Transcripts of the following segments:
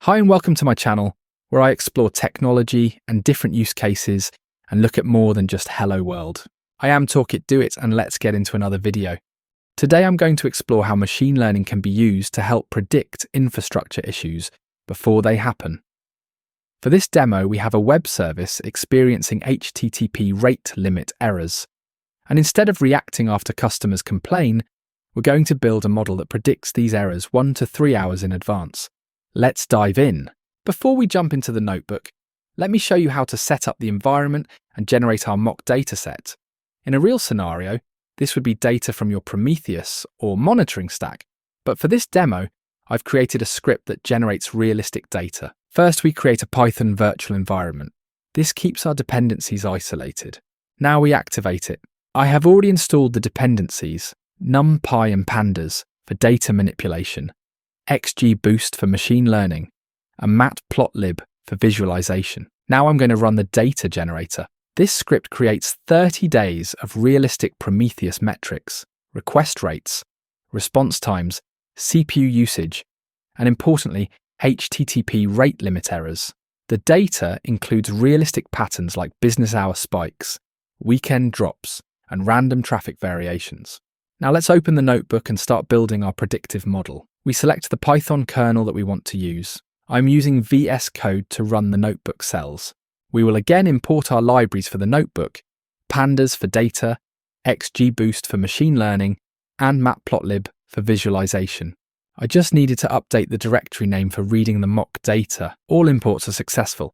Hi and welcome to my channel, where I explore technology and different use cases and look at more than just hello world. I am Talk It Do It, and let's get into another video. Today I'm going to explore how machine learning can be used to help predict infrastructure issues before they happen. For this demo, we have a web service experiencing HTTP rate limit errors. And instead of reacting after customers complain, we're going to build a model that predicts these errors 1 to 3 hours in advance. Let's dive in. Before we jump into the notebook, let me show you how to set up the environment and generate our mock dataset. In a real scenario, this would be data from your Prometheus or monitoring stack. But for this demo, I've created a script that generates realistic data. First, we create a Python virtual environment. This keeps our dependencies isolated. Now we activate it. I have already installed the dependencies, NumPy and Pandas for data manipulation, XGBoost for machine learning, and matplotlib for visualization. Now I'm going to run the data generator. This script creates 30 days of realistic Prometheus metrics, request rates, response times, CPU usage, and importantly, HTTP rate limit errors. The data includes realistic patterns like business hour spikes, weekend drops, and random traffic variations. Now let's open the notebook and start building our predictive model. We select the Python kernel that we want to use. I'm using VS Code to run the notebook cells. We will again import our libraries for the notebook, Pandas for data, XGBoost for machine learning, and matplotlib for visualization. I just needed to update the directory name for reading the mock data. All imports are successful.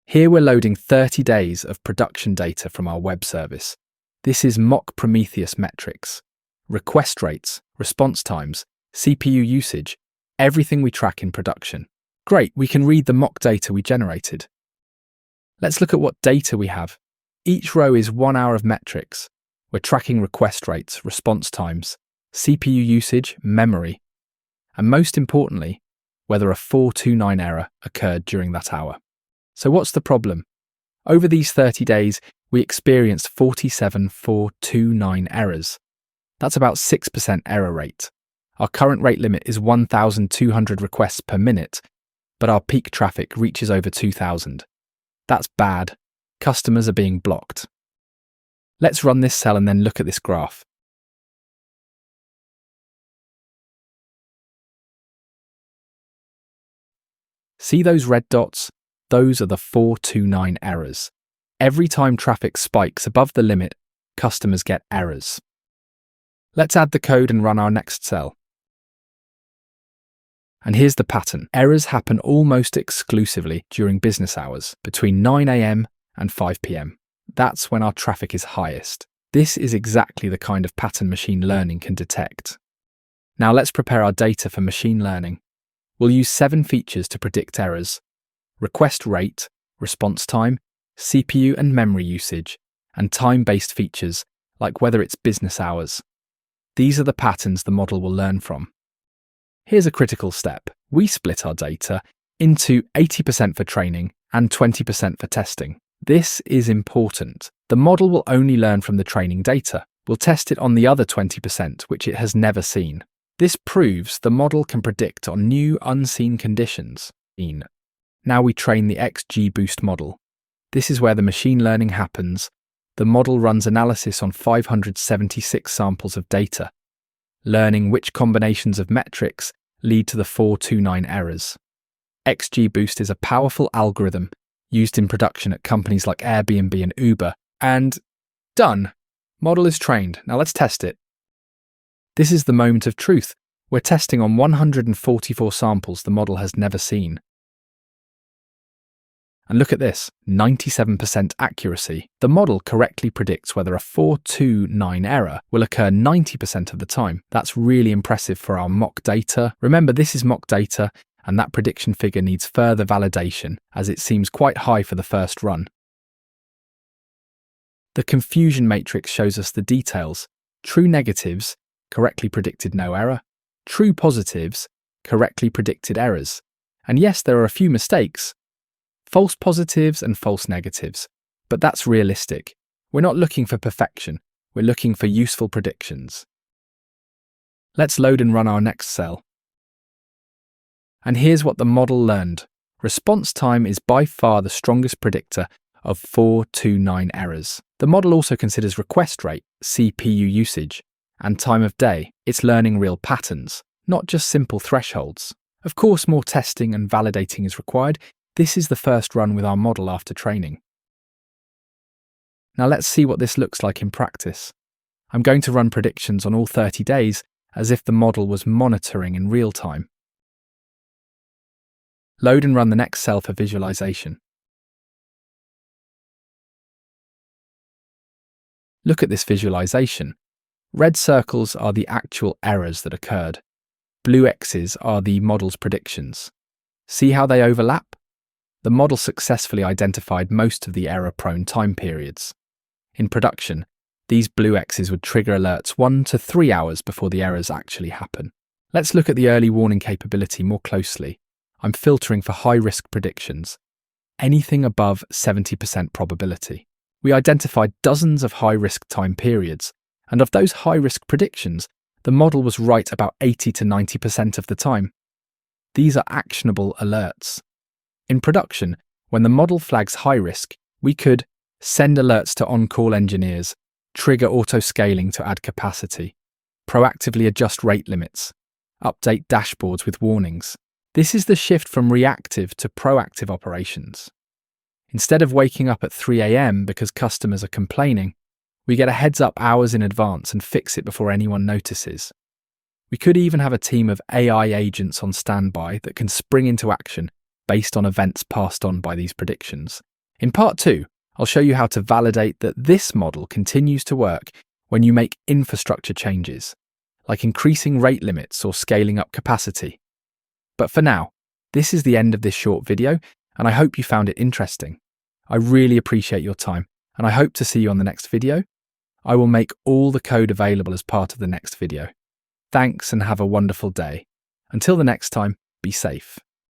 Here we're loading 30 days of production data from our web service. This is mock Prometheus metrics, request rates, response times, CPU usage, everything we track in production. Great, we can read the mock data we generated. Let's look at what data we have. Each row is 1 hour of metrics. We're tracking request rates, response times, CPU usage, memory, and most importantly, whether a 429 error occurred during that hour. So what's the problem? Over these 30 days, we experienced 47 429 errors. That's about 6% error rate. Our current rate limit is 1,200 requests per minute, but our peak traffic reaches over 2,000. That's bad. Customers are being blocked. Let's run this cell and then look at this graph. See those red dots? Those are the 429 errors. Every time traffic spikes above the limit, customers get errors. Let's add the code and run our next cell. And here's the pattern. Errors happen almost exclusively during business hours, between 9 AM and 5 PM. That's when our traffic is highest. This is exactly the kind of pattern machine learning can detect. Now let's prepare our data for machine learning. We'll use 7 features to predict errors: request rate, response time, CPU and memory usage, and time-based features like whether it's business hours. These are the patterns the model will learn from. Here's a critical step. We split our data into 80% for training and 20% for testing. This is important. The model will only learn from the training data. We'll test it on the other 20%, which it has never seen. This proves the model can predict on new, unseen conditions. Now we train the XGBoost model. This is where the machine learning happens. The model runs analysis on 576 samples of data, learning which combinations of metrics lead to the 429 errors. XGBoost is a powerful algorithm used in production at companies like Airbnb and Uber. And done. Model is trained. Now let's test it. This is the moment of truth. We're testing on 144 samples the model has never seen. And look at this, 97% accuracy. The model correctly predicts whether a 429 error will occur 90% of the time. That's really impressive for our mock data. Remember, this is mock data, and that prediction figure needs further validation, as it seems quite high for the first run. The confusion matrix shows us the details. True negatives correctly predicted no error. True positives correctly predicted errors. And yes, there are a few mistakes. False positives and false negatives. But that's realistic. We're not looking for perfection. We're looking for useful predictions. Let's load and run our next cell. And here's what the model learned. Response time is by far the strongest predictor of 429 errors. The model also considers request rate, CPU usage, and time of day. It's learning real patterns, not just simple thresholds. Of course, more testing and validating is required. This is the first run with our model after training. Now let's see what this looks like in practice. I'm going to run predictions on all 30 days as if the model was monitoring in real time. Load and run the next cell for visualization. Look at this visualization. Red circles are the actual errors that occurred. Blue X's are the model's predictions. See how they overlap? The model successfully identified most of the error-prone time periods. In production, these blue X's would trigger alerts 1 to 3 hours before the errors actually happen. Let's look at the early warning capability more closely. I'm filtering for high-risk predictions, anything above 70% probability. We identified dozens of high-risk time periods, and of those high-risk predictions, the model was right about 80 to 90% of the time. These are actionable alerts. In production, when the model flags high risk, we could send alerts to on-call engineers, trigger auto-scaling to add capacity, proactively adjust rate limits, update dashboards with warnings. This is the shift from reactive to proactive operations. Instead of waking up at 3 a.m. because customers are complaining, we get a heads up hours in advance and fix it before anyone notices. We could even have a team of AI agents on standby that can spring into action based on events passed on by these predictions. In part 2, I'll show you how to validate that this model continues to work when you make infrastructure changes, like increasing rate limits or scaling up capacity. But for now, this is the end of this short video, and I hope you found it interesting. I really appreciate your time, and I hope to see you on the next video. I will make all the code available as part of the next video. Thanks and have a wonderful day. Until the next time, be safe.